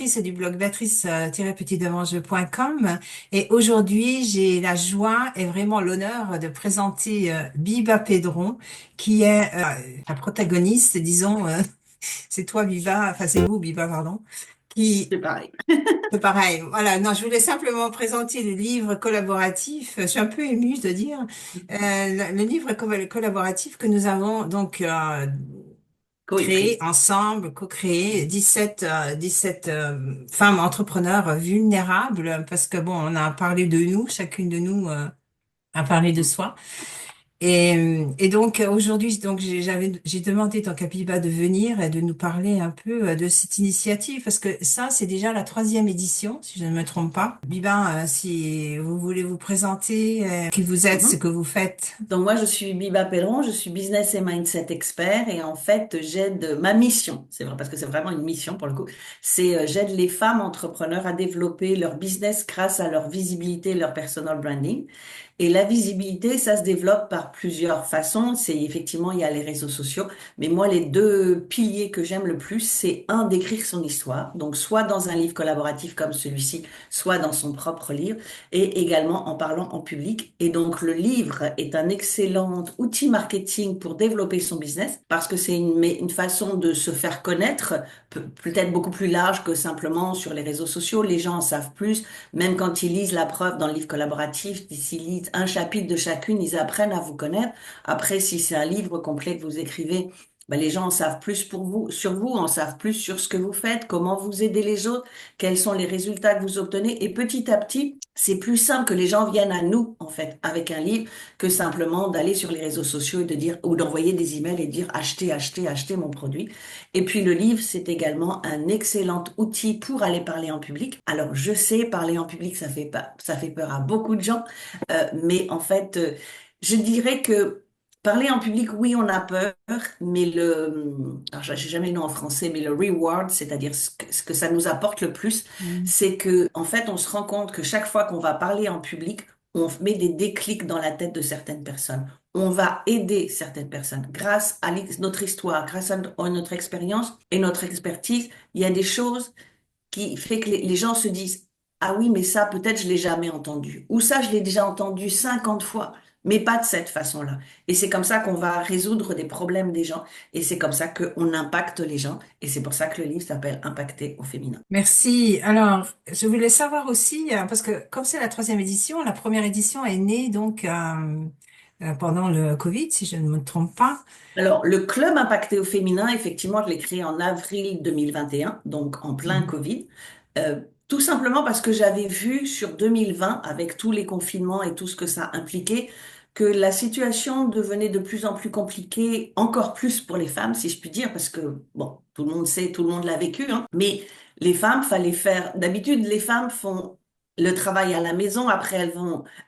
fondatrice du blog béatrice-petitdemange.com et aujourd'hui j'ai la joie et vraiment l'honneur de présenter Biba Pedron qui est la protagoniste, disons, c'est toi Biba, enfin c'est vous Biba, pardon, qui C'est pareil. c'est pareil. Voilà, non, je voulais simplement présenter le livre collaboratif. Je suis un peu émue de dire le livre collaboratif que nous avons donc créé Coécrit. ensemble, co-créé 17 femmes entrepreneurs vulnérables parce que bon, on a parlé de nous, chacune de nous a parlé de soi. Et donc aujourd'hui, donc j'ai demandé tant Capiba de venir et de nous parler un peu de cette initiative parce que ça c'est déjà la troisième édition si je ne me trompe pas. Biba, si vous voulez vous présenter, qui vous êtes, ce Mhm. que vous faites. Donc moi, je suis Biba Pelleron, je suis business et mindset expert et en fait, j'aide ma mission, c'est vrai parce que c'est vraiment une mission pour le coup, c'est j'aide les femmes entrepreneurs à développer leur business grâce à leur visibilité, leur personal branding. Et la visibilité, ça se développe par plusieurs façons. C'est effectivement, il y a les réseaux sociaux, mais moi, les deux piliers que j'aime le plus, c'est un, d'écrire son histoire, donc soit dans un livre collaboratif comme celui-ci, soit dans son propre livre. Et également en parlant en public. Et donc le livre est un excellent outil marketing pour développer son business parce que c'est une façon de se faire connaître, peut-être beaucoup plus large que simplement sur les réseaux sociaux. Les gens en savent plus, même quand ils lisent la preuve dans le livre collaboratif, s'ils lisent un chapitre de chacune, ils apprennent à vous connaître. Après, si c'est un livre complet que vous écrivez, ben, les gens en savent plus pour vous, sur vous, en savent plus sur ce que vous faites, comment vous aidez les autres, quels sont les résultats que vous obtenez. Et petit à petit, c'est plus simple que les gens viennent à nous, en fait, avec un livre, que simplement d'aller sur les réseaux sociaux et de dire, ou d'envoyer des emails et de dire achetez, achetez, achetez mon produit. Et puis le livre, c'est également un excellent outil pour aller parler en public. Alors, je sais, parler en public, ça fait pas, ça fait peur à beaucoup de gens, mais en fait, je dirais que parler en public, oui, on a peur, mais alors j'ai jamais le nom en français, mais le reward, c'est-à-dire ce que ça nous apporte le plus, Mm. c'est que, en fait, on se rend compte que chaque fois qu'on va parler en public, on met des déclics dans la tête de certaines personnes. On va aider certaines personnes grâce à notre histoire, grâce à notre expérience et notre expertise. Il y a des choses qui fait que les gens se disent, ah oui, mais ça, peut-être je l'ai jamais entendu. Ou ça, je l'ai déjà entendu 50 fois, mais pas de cette façon-là. Et c'est comme ça qu'on va résoudre des problèmes des gens. Et c'est comme ça qu'on impacte les gens. Et c'est pour ça que le livre s'appelle Impacter au féminin. Merci. Alors, je voulais savoir aussi, parce que comme c'est la troisième édition, la première édition est née donc pendant le Covid, si je ne me trompe pas. Alors, le club Impacté au féminin, effectivement, je l'ai créé en avril 2021, donc en plein Mhm. Covid. Tout simplement parce que j'avais vu sur 2020, avec tous les confinements et tout ce que ça impliquait, que la situation devenait de plus en plus compliquée, encore plus pour les femmes, si je puis dire, parce que, bon, tout le monde sait, tout le monde l'a vécu, hein, mais les femmes, fallait faire, d'habitude, les femmes font le travail à la maison, après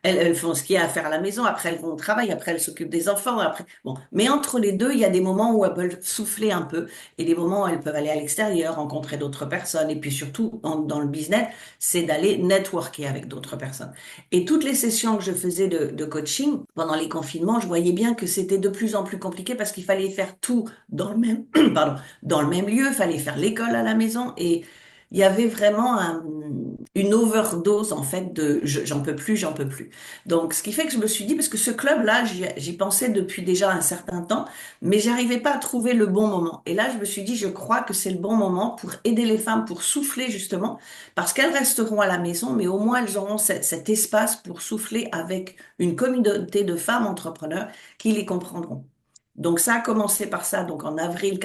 elles font ce qu'il y a à faire à la maison, après elles vont au travail, après elles s'occupent des enfants, après, bon. Mais entre les deux, il y a des moments où elles peuvent souffler un peu et des moments où elles peuvent aller à l'extérieur, rencontrer d'autres personnes. Et puis surtout, dans le business, c'est d'aller networker avec d'autres personnes. Et toutes les sessions que je faisais de coaching pendant les confinements, je voyais bien que c'était de plus en plus compliqué parce qu'il fallait faire tout dans le même, pardon, dans le même lieu, il fallait faire l'école à la maison et il y avait vraiment une overdose en fait de j'en peux plus, j'en peux plus. Donc, ce qui fait que je me suis dit, parce que ce club-là, j'y pensais depuis déjà un certain temps, mais j'arrivais pas à trouver le bon moment. Et là, je me suis dit, je crois que c'est le bon moment pour aider les femmes, pour souffler justement, parce qu'elles resteront à la maison, mais au moins elles auront cet espace pour souffler avec une communauté de femmes entrepreneurs qui les comprendront. Donc ça a commencé par ça, donc en avril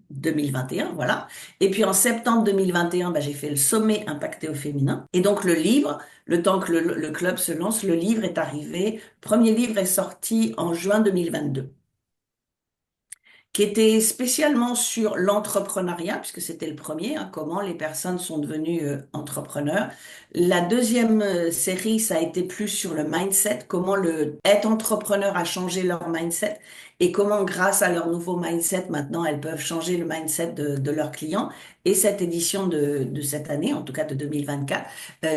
2021, voilà. Et puis en septembre 2021, bah, j'ai fait le sommet Impacté au féminin. Et donc le livre, le temps que le club se lance, le livre est arrivé. Le premier livre est sorti en juin 2022, qui était spécialement sur l'entrepreneuriat, puisque c'était le premier, hein, comment les personnes sont devenues entrepreneurs. La deuxième série, ça a été plus sur le mindset, comment le être entrepreneur a changé leur mindset. et comment, grâce à leur nouveau mindset, maintenant, elles peuvent changer le mindset de leurs clients. Et cette édition de cette année, en tout cas de 2024,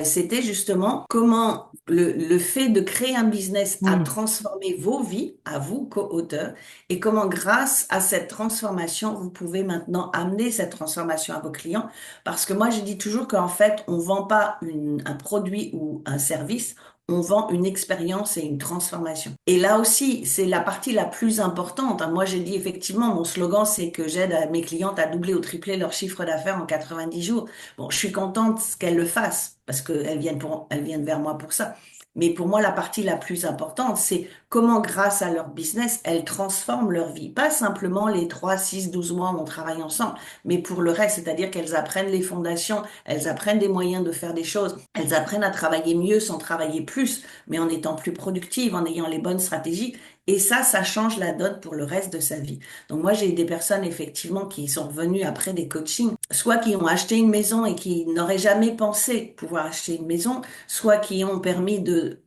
c'était justement comment le fait de créer un business a Hmm. transformé vos vies, à vous, co-auteurs, et comment, grâce à cette transformation, vous pouvez maintenant amener cette transformation à vos clients. Parce que moi, je dis toujours qu'en fait, on vend pas un produit ou un service, on vend une expérience et une transformation. Et là aussi, c'est la partie la plus importante, hein. Moi, j'ai dit effectivement, mon slogan, c'est que j'aide mes clientes à doubler ou tripler leur chiffre d'affaires en 90 jours. Bon, je suis contente qu'elles le fassent parce elles viennent vers moi pour ça. Mais pour moi, la partie la plus importante, c'est comment, grâce à leur business, elles transforment leur vie. Pas simplement les 3, 6, 12 mois où on travaille ensemble, mais pour le reste, c'est-à-dire qu'elles apprennent les fondations, elles apprennent des moyens de faire des choses, elles apprennent à travailler mieux sans travailler plus, mais en étant plus productives, en ayant les bonnes stratégies. Et ça change la donne pour le reste de sa vie. Donc moi, j'ai des personnes effectivement qui sont revenues après des coachings, soit qui ont acheté une maison et qui n'auraient jamais pensé pouvoir acheter une maison, soit qui ont permis de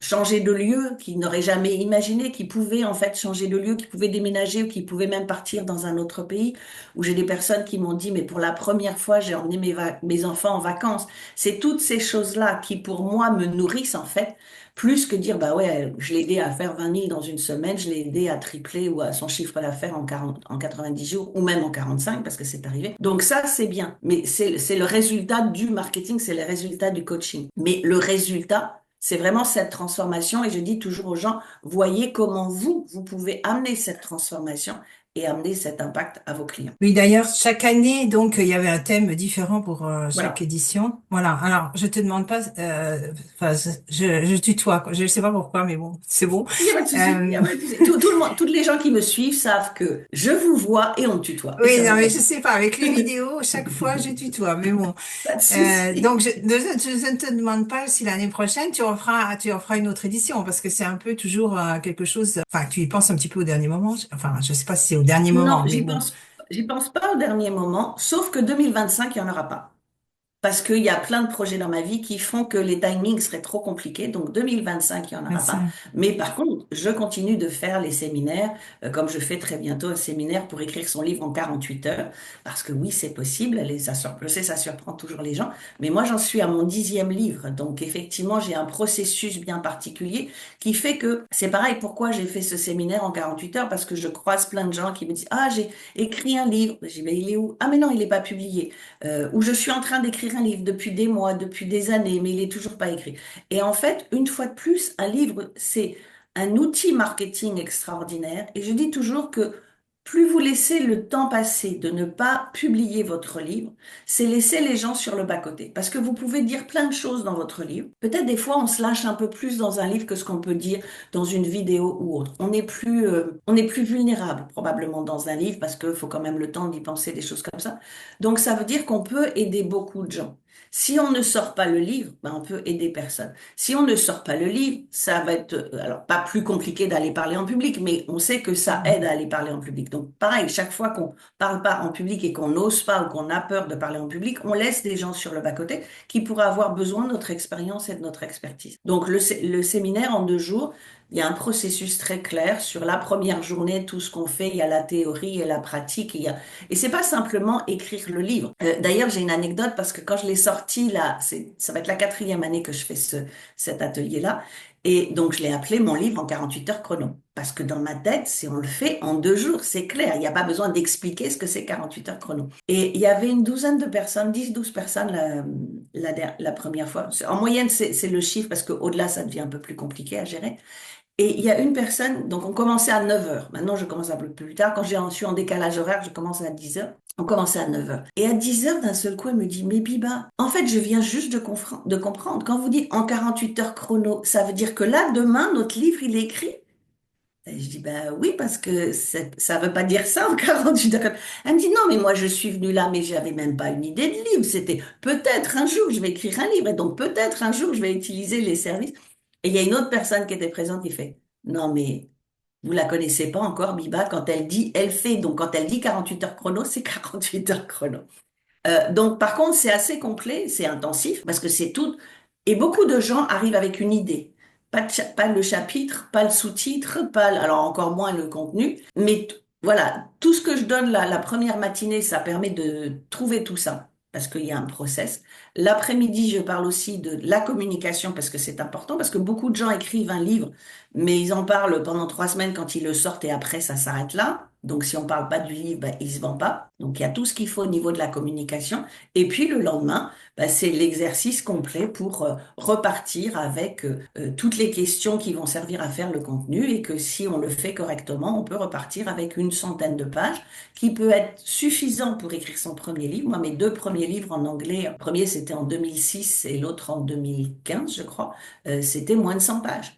changer de lieu, qui n'auraient jamais imaginé qu'ils pouvaient en fait changer de lieu, qu'ils pouvaient déménager ou qu'ils pouvaient même partir dans un autre pays, où j'ai des personnes qui m'ont dit, mais pour la première fois, j'ai emmené mes enfants en vacances. C'est toutes ces choses-là qui, pour moi, me nourrissent en fait, plus que dire, bah ouais, je l'ai aidé à faire 20 000 dans une semaine, je l'ai aidé à tripler ou à son chiffre d'affaires en 90 jours, ou même en 45, parce que c'est arrivé. Donc ça, c'est bien, mais c'est le résultat du marketing, c'est le résultat du coaching. Mais le résultat, c'est vraiment cette transformation et je dis toujours aux gens, voyez comment vous pouvez amener cette transformation et amener cet impact à vos clients. Oui, d'ailleurs, chaque année, donc, il y avait un thème différent pour chaque Voilà. édition. Voilà. Alors, je te demande pas, enfin, je tutoie, quoi. Je sais pas pourquoi, mais bon, c'est bon. Il n'y a pas de souci, il n'y Euh, a pas de souci. Tout le monde, toutes les gens qui me suivent savent que je vous vois et on tutoie. Et oui, ça non, me mais va je bien. sais pas. Avec les vidéos, chaque fois, je tutoie. Mais bon. Pas de souci. Donc, je ne te demande pas si l'année prochaine tu referas une autre édition, parce que c'est un peu toujours quelque chose. Enfin, tu y penses un petit peu au dernier moment. Enfin, je sais pas si c'est au dernier Non, moment, mais bon. j'y pense pas au dernier moment, sauf que 2025, il n'y en aura pas. Parce qu'il y a plein de projets dans ma vie qui font que les timings seraient trop compliqués. Donc 2025, il n'y en C'est aura pas. ça. Mais par contre, je continue de faire les séminaires, comme je fais très bientôt un séminaire pour écrire son livre en 48 heures. Parce que oui, c'est possible. Je sais, ça surprend toujours les gens. Mais moi, j'en suis à mon 10e livre. Donc effectivement, j'ai un processus bien particulier qui fait que c'est pareil. Pourquoi j'ai fait ce séminaire en 48 heures? Parce que je croise plein de gens qui me disent, ah, j'ai écrit un livre. Je dis, mais il est où? Ah, mais non, il n'est pas publié, où je suis en train d'écrire un livre depuis des mois, depuis des années, mais il est toujours pas écrit. Et en fait, une fois de plus, un livre, c'est un outil marketing extraordinaire. Et je dis toujours que plus vous laissez le temps passer de ne pas publier votre livre, c'est laisser les gens sur le bas-côté. Parce que vous pouvez dire plein de choses dans votre livre. Peut-être des fois, on se lâche un peu plus dans un livre que ce qu'on peut dire dans une vidéo ou autre. On est plus vulnérable probablement dans un livre parce qu'il faut quand même le temps d'y penser, des choses comme ça. Donc, ça veut dire qu'on peut aider beaucoup de gens. Si on ne sort pas le livre, ben, on peut aider personne. Si on ne sort pas le livre, ça va être, alors pas plus compliqué d'aller parler en public, mais on sait que ça aide à aller parler en public. Donc, pareil, chaque fois qu'on parle pas en public et qu'on n'ose pas ou qu'on a peur de parler en public, on laisse des gens sur le bas-côté qui pourraient avoir besoin de notre expérience et de notre expertise. Donc, le séminaire en 2 jours, il y a un processus très clair sur la première journée, tout ce qu'on fait. Il y a la théorie et la pratique. Et c'est pas simplement écrire le livre. D'ailleurs, j'ai une anecdote parce que quand je l'ai sorti là, ça va être la 4e année que je fais cet atelier-là. Et donc, je l'ai appelé mon livre en 48 heures chrono. Parce que dans ma tête, si on le fait en 2 jours, c'est clair. Il n'y a pas besoin d'expliquer ce que c'est 48 heures chrono. Et il y avait une douzaine de personnes, 10, 12 personnes la première fois. En moyenne, c'est le chiffre parce qu'au-delà, ça devient un peu plus compliqué à gérer. Et il y a une personne, donc on commençait à 9 heures. Maintenant, je commence un peu plus tard. Quand je suis en décalage horaire, je commence à 10 heures. On commençait à 9 heures. Et à 10 heures, d'un seul coup, elle me dit, mais Biba, en fait, je viens juste de comprendre. Quand vous dites en 48 heures chrono, ça veut dire que là, demain, notre livre, il est écrit. Et je dis, ben oui, parce que ça veut pas dire ça en 48 heures. Elle me dit, non, mais moi, je suis venue là, mais j'avais même pas une idée de livre. C'était peut-être un jour, je vais écrire un livre. Et donc, peut-être un jour, je vais utiliser les services. Et il y a une autre personne qui était présente qui fait, non, mais vous la connaissez pas encore, Biba, quand elle dit, elle fait. Donc, quand elle dit 48 heures chrono, c'est 48 heures chrono. Donc, par contre, c'est assez complet, c'est intensif, parce que c'est tout. Et beaucoup de gens arrivent avec une idée. pas le chapitre, pas le sous-titre, alors encore moins le contenu. Mais voilà, tout ce que je donne la première matinée, ça permet de trouver tout ça, parce qu'il y a un process. L'après-midi, je parle aussi de la communication, parce que c'est important, parce que beaucoup de gens écrivent un livre, mais ils en parlent pendant 3 semaines quand ils le sortent et après, ça s'arrête là. Donc, si on parle pas du livre, ben, il se vend pas. Donc, il y a tout ce qu'il faut au niveau de la communication. Et puis, le lendemain, ben, c'est l'exercice complet pour repartir avec toutes les questions qui vont servir à faire le contenu et que si on le fait correctement, on peut repartir avec une centaine de pages qui peut être suffisant pour écrire son premier livre. Moi, mes deux premiers livres en anglais, le premier c'était en 2006 et l'autre en 2015, je crois, c'était moins de 100 pages.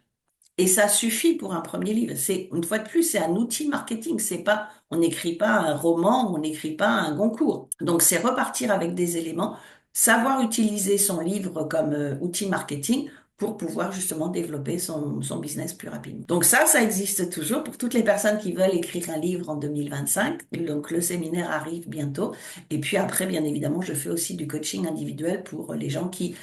Et ça suffit pour un premier livre. C'est, une fois de plus, c'est un outil marketing. C'est pas, on n'écrit pas un roman, on n'écrit pas un Goncourt. Donc, c'est repartir avec des éléments, savoir utiliser son livre comme outil marketing pour pouvoir justement développer son business plus rapidement. Donc ça existe toujours pour toutes les personnes qui veulent écrire un livre en 2025. Donc, le séminaire arrive bientôt. Et puis après, bien évidemment, je fais aussi du coaching individuel pour les gens qui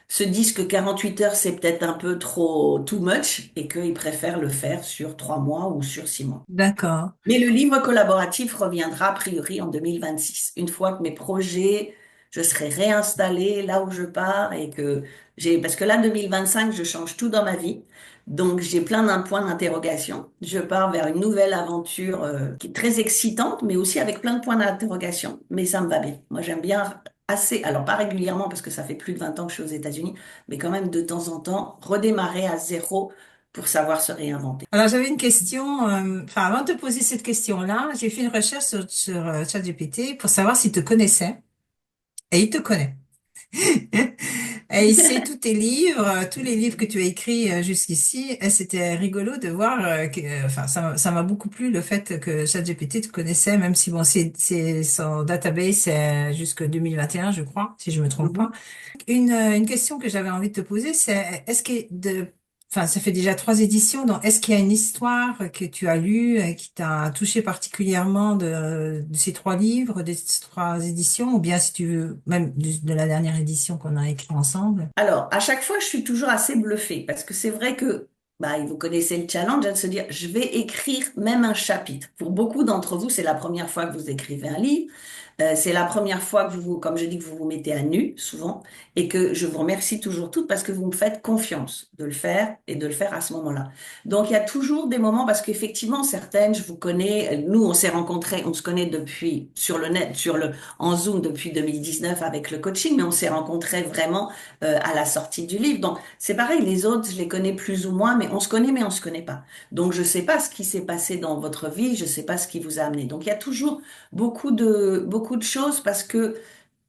se disent que 48 heures, c'est peut-être un peu trop too much et qu'ils préfèrent le faire sur 3 mois ou sur 6 mois. D'accord. Mais le livre collaboratif reviendra a priori en 2026, une fois que mes projets, je serai réinstallée là où je pars et que parce que là, 2025, je change tout dans ma vie. Donc, j'ai plein d'un point d'interrogation. Je pars vers une nouvelle aventure qui est très excitante, mais aussi avec plein de points d'interrogation. Mais ça me va bien. Moi, j'aime bien assez, alors pas régulièrement parce que ça fait plus de 20 ans que je suis aux États-Unis, mais quand même de temps en temps, redémarrer à zéro pour savoir se réinventer. Alors, j'avais une question, enfin, avant de te poser cette question-là, j'ai fait une recherche sur ChatGPT pour savoir s'il te connaissait. Et il te connaît. Et il sait tous tes livres, tous les livres que tu as écrits jusqu'ici. Et c'était rigolo de voir enfin, ça m'a beaucoup plu le fait que ChatGPT te connaissait, même si bon, c'est son database, c'est jusque 2021, je crois, si je me trompe pas. Mhm. Une question que j'avais envie de te poser, c'est est-ce que enfin, ça fait déjà 3 éditions, donc est-ce qu'il y a une histoire que tu as lue qui t'a touché particulièrement de ces 3 livres, de ces 3 éditions, ou bien si tu veux, même de la dernière édition qu'on a écrit ensemble? Alors, à chaque fois, je suis toujours assez bluffée parce que c'est vrai que bah, vous connaissez le challenge hein, de se dire, je vais écrire même un chapitre. Pour beaucoup d'entre vous, c'est la première fois que vous écrivez un livre. C'est la première fois que comme je dis, que vous vous mettez à nu, souvent, et que je vous remercie toujours toutes parce que vous me faites confiance de le faire et de le faire à ce moment-là. Donc, il y a toujours des moments, parce qu'effectivement, certaines, je vous connais, nous, on s'est rencontrés, on se connaît depuis, sur le net, en Zoom depuis 2019 avec le coaching, mais on s'est rencontrés vraiment à la sortie du livre. Donc, c'est pareil, les autres, je les connais plus ou moins, mais on se connaît pas. Donc, je sais pas ce qui s'est passé dans votre vie, je sais pas ce qui vous a amené. Donc, il y a toujours beaucoup de choses parce que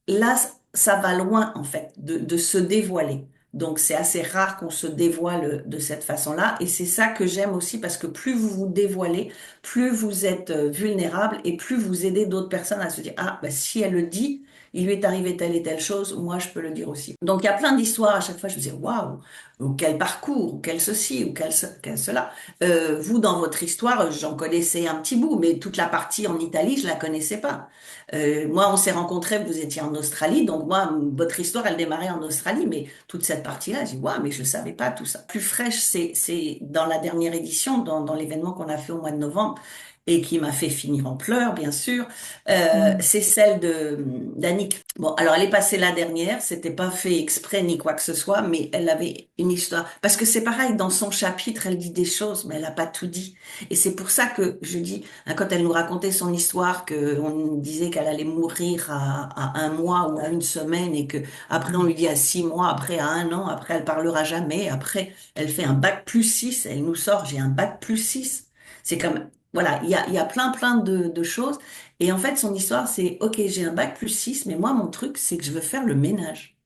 là, ça va loin, en fait, de se dévoiler. Donc, c'est assez rare qu'on se dévoile de cette façon-là. Et c'est ça que j'aime aussi parce que plus vous vous dévoilez, plus vous êtes vulnérable et plus vous aidez d'autres personnes à se dire, ah, bah, si elle le dit, il lui est arrivé telle et telle chose, moi, je peux le dire aussi. Donc, il y a plein d'histoires à chaque fois. Je me dis, waouh, ou quel parcours, ou quel ceci, ou quel cela. Vous, dans votre histoire, j'en connaissais un petit bout, mais toute la partie en Italie, je la connaissais pas. Moi, on s'est rencontrés, vous étiez en Australie, donc moi, votre histoire, elle démarrait en Australie, mais toute cette partie-là, j'ai dit, waouh, mais je savais pas tout ça. Plus fraîche, c'est dans la dernière édition, dans l'événement qu'on a fait au mois de novembre, et qui m'a fait finir en pleurs, bien sûr, Mm. c'est celle de d'Annick. Bon, alors elle est passée la dernière, c'était pas fait exprès ni quoi que ce soit, mais elle avait une histoire. Parce que c'est pareil, dans son chapitre, elle dit des choses, mais elle a pas tout dit. Et c'est pour ça que je dis, hein, quand elle nous racontait son histoire, que on disait qu'elle allait mourir à 1 mois ou à une semaine, et que après on lui dit à 6 mois, après à 1 an, après elle parlera jamais, après elle fait un bac+6, elle nous sort, j'ai un bac+6. C'est comme, voilà, il y a plein de choses. Et en fait, son histoire, c'est, OK, j'ai un bac+6, mais moi, mon truc, c'est que je veux faire le ménage.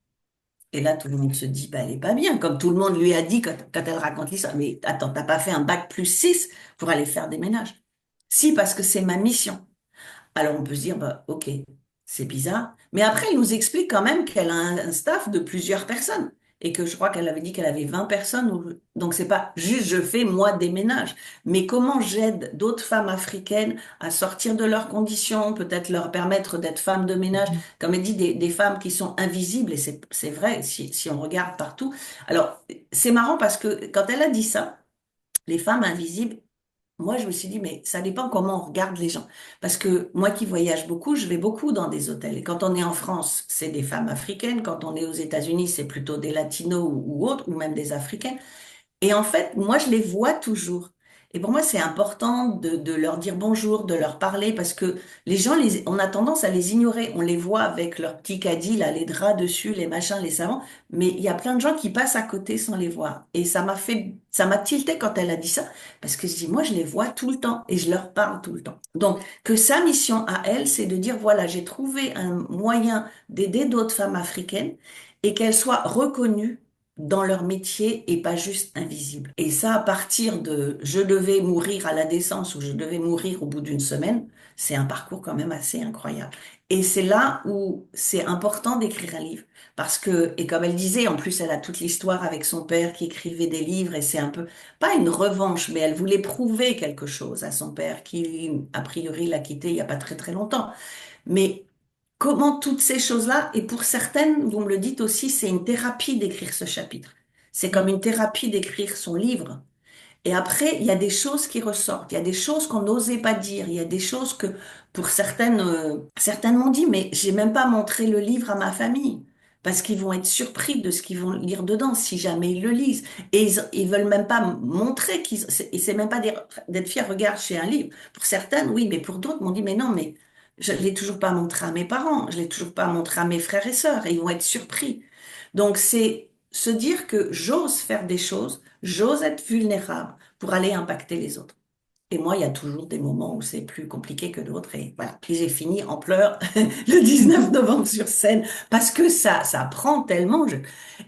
Et là, tout le monde se dit, bah, elle est pas bien, comme tout le monde lui a dit quand elle raconte l'histoire. Mais attends, t'as pas fait un bac+6 pour aller faire des ménages. Si, parce que c'est ma mission. Alors on peut se dire, bah, OK, c'est bizarre. Mais après, elle nous explique quand même qu'elle a un staff de plusieurs personnes et que je crois qu'elle avait dit qu'elle avait 20 personnes. Donc c'est pas juste je fais moi des ménages, mais comment j'aide d'autres femmes africaines à sortir de leurs conditions, peut-être leur permettre d'être femmes de ménage, comme elle dit, des femmes qui sont invisibles, et c'est vrai si on regarde partout. Alors c'est marrant parce que quand elle a dit ça, les femmes invisibles, moi, je me suis dit, mais ça dépend comment on regarde les gens. Parce que moi qui voyage beaucoup, je vais beaucoup dans des hôtels. Et quand on est en France, c'est des femmes africaines. Quand on est aux États-Unis, c'est plutôt des latinos ou autres, ou même des africaines. Et en fait, moi, je les vois toujours. Et pour moi, c'est important de leur dire bonjour, de leur parler, parce que les gens, on a tendance à les ignorer. On les voit avec leurs petits caddies, là, les draps dessus, les machins, les savons. Mais il y a plein de gens qui passent à côté sans les voir. Et ça m'a tilté quand elle a dit ça, parce que je dis, moi, je les vois tout le temps et je leur parle tout le temps. Donc, que sa mission à elle, c'est de dire, voilà, j'ai trouvé un moyen d'aider d'autres femmes africaines et qu'elles soient reconnues dans leur métier et pas juste invisible. Et ça, à partir de je devais mourir à la décence ou je devais mourir au bout d'une semaine, c'est un parcours quand même assez incroyable. Et c'est là où c'est important d'écrire un livre. Parce que, et comme elle disait, en plus, elle a toute l'histoire avec son père qui écrivait des livres et c'est un peu, pas une revanche, mais elle voulait prouver quelque chose à son père qui, a priori, l'a quitté il y a pas très très longtemps. Mais comment toutes ces choses-là, et pour certaines, vous me le dites aussi, c'est une thérapie d'écrire ce chapitre. C'est comme une thérapie d'écrire son livre. Et après, il y a des choses qui ressortent, il y a des choses qu'on n'osait pas dire, il y a des choses que, pour certaines, certaines m'ont dit, mais j'ai même pas montré le livre à ma famille. Parce qu'ils vont être surpris de ce qu'ils vont lire dedans si jamais ils le lisent. Et ils veulent même pas montrer et c'est même pas d'être fier, regarde, chez un livre. Pour certaines, oui, mais pour d'autres, m'ont dit, mais non, mais je l'ai toujours pas montré à mes parents, je l'ai toujours pas montré à mes frères et sœurs, et ils vont être surpris. Donc, c'est se dire que j'ose faire des choses, j'ose être vulnérable pour aller impacter les autres. Et moi, il y a toujours des moments où c'est plus compliqué que d'autres. Et voilà. Puis j'ai fini en pleurs le 19 novembre sur scène parce que ça prend tellement.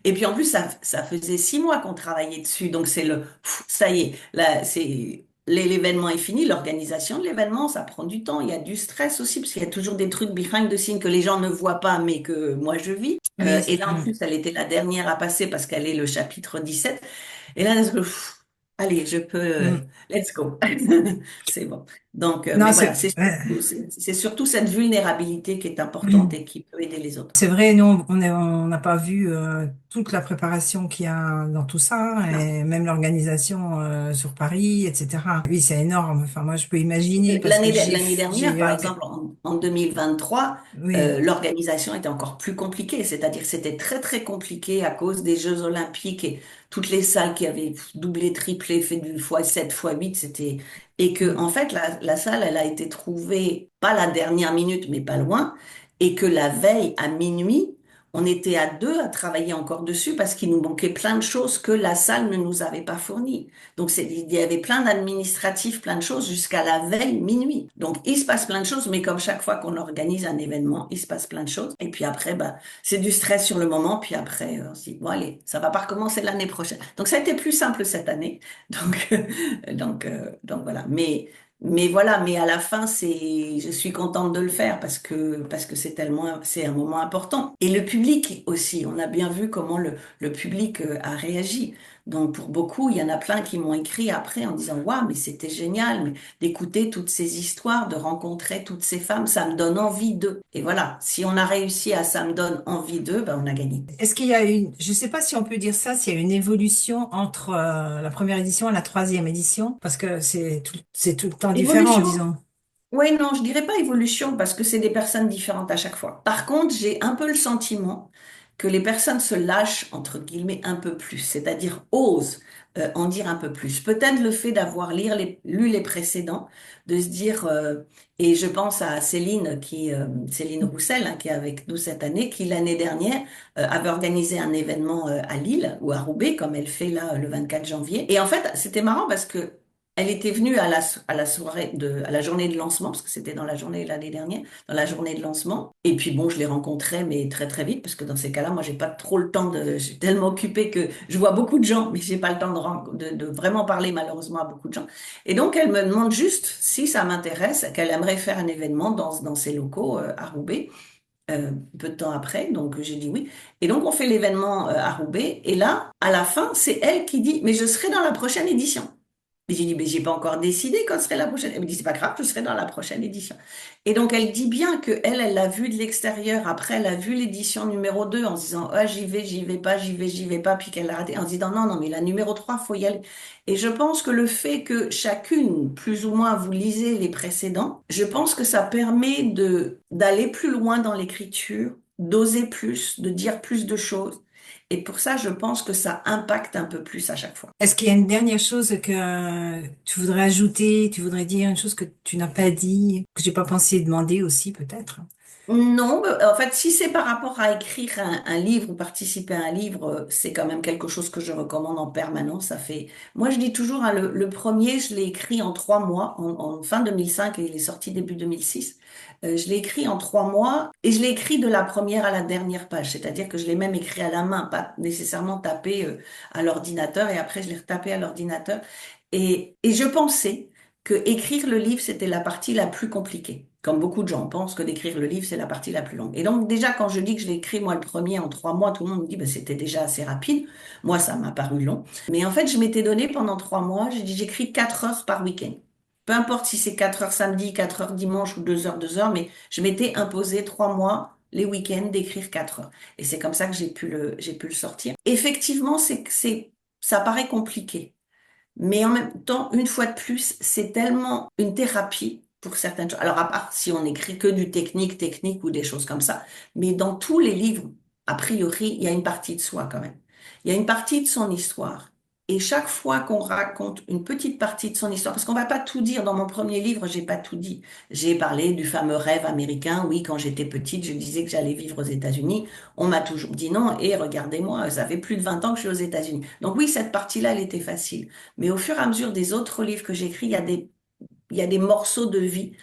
Et puis en plus, ça faisait 6 mois qu'on travaillait dessus. Donc c'est ça y est, là, l'événement est fini. L'organisation de l'événement, ça prend du temps. Il y a du stress aussi parce qu'il y a toujours des trucs behind the scenes que les gens ne voient pas, mais que moi je vis. Oui, Et là, en plus, elle était la dernière à passer parce qu'elle est le chapitre 17. Et là, allez, je peux, let's go. C'est bon. Donc, non, mais voilà, c'est surtout cette vulnérabilité qui est importante et qui peut aider les autres. c'est vrai, nous, on n'a pas vu toute la préparation qu'il y a dans tout ça, Non. et même l'organisation sur Paris, etc. Oui, c'est énorme. Enfin, moi, je peux imaginer parce que L'année dernière, par exemple, en 2023, oui, l'organisation était encore plus compliquée. C'est-à-dire, c'était très, très compliqué à cause des Jeux Olympiques et toutes les salles qui avaient doublé, triplé, fait du fois 7 fois 8 c'était, et que, en fait, la salle, elle a été trouvée, pas la dernière minute, mais pas loin, et que la veille, à minuit, on était à deux à travailler encore dessus parce qu'il nous manquait plein de choses que la salle ne nous avait pas fournies. Donc, il y avait plein d'administratifs, plein de choses jusqu'à la veille minuit. Donc, il se passe plein de choses, mais comme chaque fois qu'on organise un événement, il se passe plein de choses. Et puis après, bah, c'est du stress sur le moment. Puis après, on se dit, bon, allez, ça va pas recommencer l'année prochaine. Donc, ça a été plus simple cette année. Donc, donc voilà. Mais voilà, mais à la fin, je suis contente de le faire parce que c'est tellement, c'est un moment important. Et le public aussi, on a bien vu comment le public a réagi. Donc, pour beaucoup, il y en a plein qui m'ont écrit après en disant, waouh, mais c'était génial, mais d'écouter toutes ces histoires, de rencontrer toutes ces femmes, ça me donne envie d'eux. Et voilà, si on a réussi à ça me donne envie d'eux, ben, on a gagné. est-ce qu'il y a je sais pas si on peut dire ça, s'il y a une évolution entre la première édition et la troisième édition, parce que c'est tout le temps différent, Évolution? disons. Oui, non, je dirais pas évolution parce que c'est des personnes différentes à chaque fois. Par contre, j'ai un peu le sentiment que les personnes se lâchent, entre guillemets, un peu plus, c'est-à-dire osent en dire un peu plus. Peut-être le fait d'avoir lu les précédents, de se dire, et je pense à Céline, Céline Roussel, hein, qui est avec nous cette année, qui l'année dernière avait organisé un événement à Lille ou à Roubaix, comme elle fait là le 24 janvier. Et en fait, c'était marrant parce que elle était venue à la soirée à la journée de lancement, parce que c'était dans la journée l'année dernière, dans la journée de lancement. Et puis bon, je l'ai rencontrée, mais très très vite, parce que dans ces cas-là, moi, j'ai pas trop le temps je suis tellement occupée que je vois beaucoup de gens, mais j'ai pas le temps de vraiment parler malheureusement à beaucoup de gens. Et donc, elle me demande juste si ça m'intéresse, qu'elle aimerait faire un événement dans ses locaux à Roubaix. peu de temps après, donc j'ai dit oui. Et donc on fait l'événement à Roubaix, et là, à la fin, c'est elle qui dit, mais je serai dans la prochaine édition. Et j'ai dit, mais j'ai pas encore décidé quand serait la prochaine. Elle me dit, c'est pas grave, je serai dans la prochaine édition. Et donc elle dit bien que elle l'a vu de l'extérieur. Après, elle a vu l'édition numéro 2 en se disant, ah, j'y vais pas, j'y vais pas, puis qu'elle l'a raté en se disant, non, non, mais la numéro 3 faut y aller. Et je pense que le fait que chacune, plus ou moins, vous lisez les précédents, je pense que ça permet d'aller plus loin dans l'écriture, d'oser plus, de dire plus de choses. Et pour ça, je pense que ça impacte un peu plus à chaque fois. Est-ce qu'il y a une dernière chose que tu voudrais ajouter, tu voudrais dire une chose que tu n'as pas dit, que j'ai pas pensé demander aussi peut-être? Non, en fait, si c'est par rapport à écrire un livre ou participer à un livre, c'est quand même quelque chose que je recommande en permanence. Moi, je dis toujours, hein, le premier, je l'ai écrit en 3 mois, en fin 2005 et il est sorti début 2006. Je l'ai écrit en 3 mois et je l'ai écrit de la première à la dernière page, c'est-à-dire que je l'ai même écrit à la main, pas nécessairement tapé à l'ordinateur et après je l'ai retapé à l'ordinateur. Et je pensais que écrire le livre, c'était la partie la plus compliquée. Comme beaucoup de gens pensent que d'écrire le livre, c'est la partie la plus longue. Et donc, déjà, quand je dis que je l'ai écrit, moi, le premier, en 3 mois, tout le monde me dit, bah, c'était déjà assez rapide. Moi, ça m'a paru long. Mais en fait, je m'étais donné pendant 3 mois, j'ai dit, j'écris 4 heures par week-end. Peu importe si c'est 4 heures samedi, 4 heures dimanche ou 2 heures, mais je m'étais imposé 3 mois, les week-ends, d'écrire 4 heures. Et c'est comme ça que j'ai pu le sortir. Effectivement, ça paraît compliqué. Mais en même temps, une fois de plus, c'est tellement une thérapie pour certaines choses. Alors, à part si on écrit que du technique ou des choses comme ça, mais dans tous les livres, a priori, il y a une partie de soi quand même. Il y a une partie de son histoire. Et chaque fois qu'on raconte une petite partie de son histoire, parce qu'on va pas tout dire, dans mon premier livre, j'ai pas tout dit. J'ai parlé du fameux rêve américain. Oui, quand j'étais petite, je disais que j'allais vivre aux États-Unis. On m'a toujours dit non. Et regardez-moi, ça fait plus de 20 ans que je suis aux États-Unis. Donc oui, cette partie-là, elle était facile. Mais au fur et à mesure des autres livres que j'écris, il y a des morceaux de vie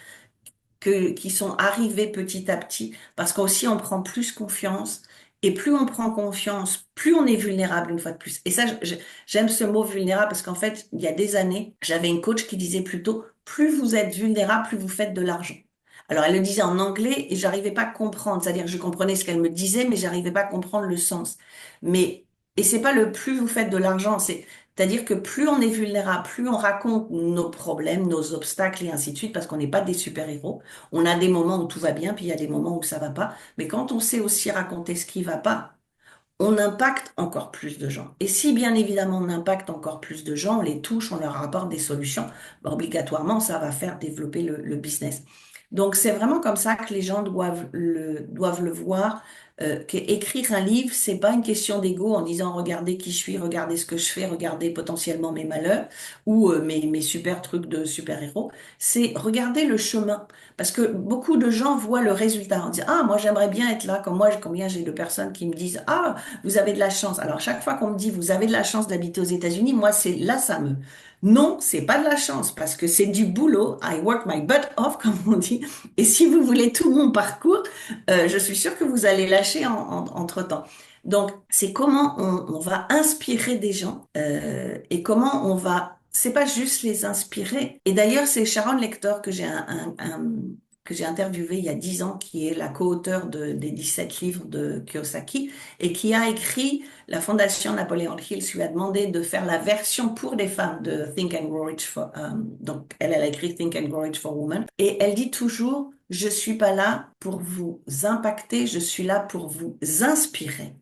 qui sont arrivés petit à petit, parce qu'aussi on prend plus confiance, et plus on prend confiance, plus on est vulnérable une fois de plus. Et ça, j'aime ce mot vulnérable, parce qu'en fait, il y a des années, j'avais une coach qui disait plutôt, plus vous êtes vulnérable, plus vous faites de l'argent. Alors, elle le disait en anglais et j'arrivais pas à comprendre. C'est-à-dire que je comprenais ce qu'elle me disait, mais j'arrivais pas à comprendre le sens. Mais, et c'est pas le plus vous faites de l'argent, c'est-à-dire que plus on est vulnérable, plus on raconte nos problèmes, nos obstacles et ainsi de suite, parce qu'on n'est pas des super-héros. On a des moments où tout va bien, puis il y a des moments où ça va pas. Mais quand on sait aussi raconter ce qui va pas, on impacte encore plus de gens. Et si bien évidemment on impacte encore plus de gens, on les touche, on leur apporte des solutions, ben, obligatoirement ça va faire développer le business. Donc c'est vraiment comme ça que les gens doivent le voir. Qu'écrire un livre, c'est pas une question d'ego en disant regardez qui je suis, regardez ce que je fais, regardez potentiellement mes malheurs ou mes super trucs de super-héros. C'est regarder le chemin. Parce que beaucoup de gens voient le résultat en disant ah moi j'aimerais bien être là comme moi combien j'ai de personnes qui me disent ah vous avez de la chance. Alors, chaque fois qu'on me dit, vous avez de la chance d'habiter aux États-Unis, moi, c'est là, ça me... Non, c'est pas de la chance parce que c'est du boulot. I work my butt off, comme on dit. Et si vous voulez tout mon parcours, je suis sûre que vous allez lâcher entre-temps. Donc, c'est comment on va inspirer des gens et comment on va... C'est pas juste les inspirer. Et d'ailleurs, c'est Sharon Lecter que que j'ai interviewé il y a 10 ans, qui est la co-auteure des 17 livres de Kiyosaki, et qui a écrit, la Fondation Napoléon Hill lui a demandé de faire la version pour les femmes de Think and Grow Rich donc elle a écrit Think and Grow Rich for Women, et elle dit toujours, je suis pas là pour vous impacter, je suis là pour vous inspirer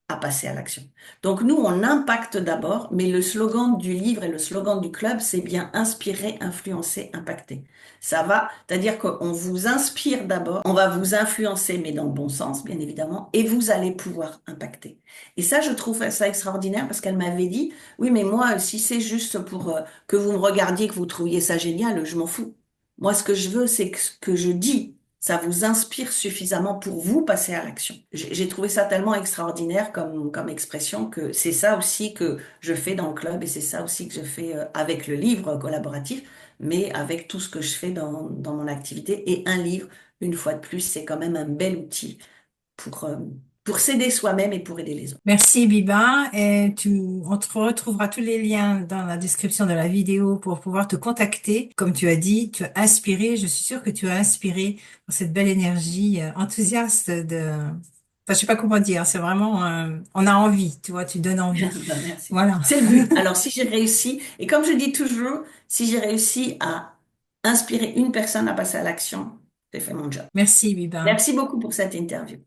à passer à l'action. Donc nous, on impacte d'abord, mais le slogan du livre et le slogan du club, c'est bien inspirer, influencer, impacter. Ça va, c'est-à-dire qu'on vous inspire d'abord, on va vous influencer, mais dans le bon sens, bien évidemment, et vous allez pouvoir impacter. Et ça, je trouve ça extraordinaire parce qu'elle m'avait dit, oui, mais moi, si c'est juste pour que vous me regardiez, que vous trouviez ça génial, je m'en fous. Moi, ce que je veux, c'est que ce que je dis, ça vous inspire suffisamment pour vous passer à l'action. J'ai trouvé ça tellement extraordinaire comme expression que c'est ça aussi que je fais dans le club et c'est ça aussi que je fais avec le livre collaboratif, mais avec tout ce que je fais dans mon activité. Et un livre, une fois de plus, c'est quand même un bel outil pour, pour s'aider soi-même et pour aider les autres. Merci Biba et on te retrouvera tous les liens dans la description de la vidéo pour pouvoir te contacter. Comme tu as dit, tu as inspiré, je suis sûre que tu as inspiré pour cette belle énergie enthousiaste enfin, je sais pas comment dire, c'est vraiment, on a envie, tu vois, tu donnes envie. Ben, merci. Voilà. C'est le but. Alors, si j'ai réussi, et comme je dis toujours, si j'ai réussi à inspirer une personne à passer à l'action, j'ai fait mon job. Merci Biba. Merci beaucoup pour cette interview.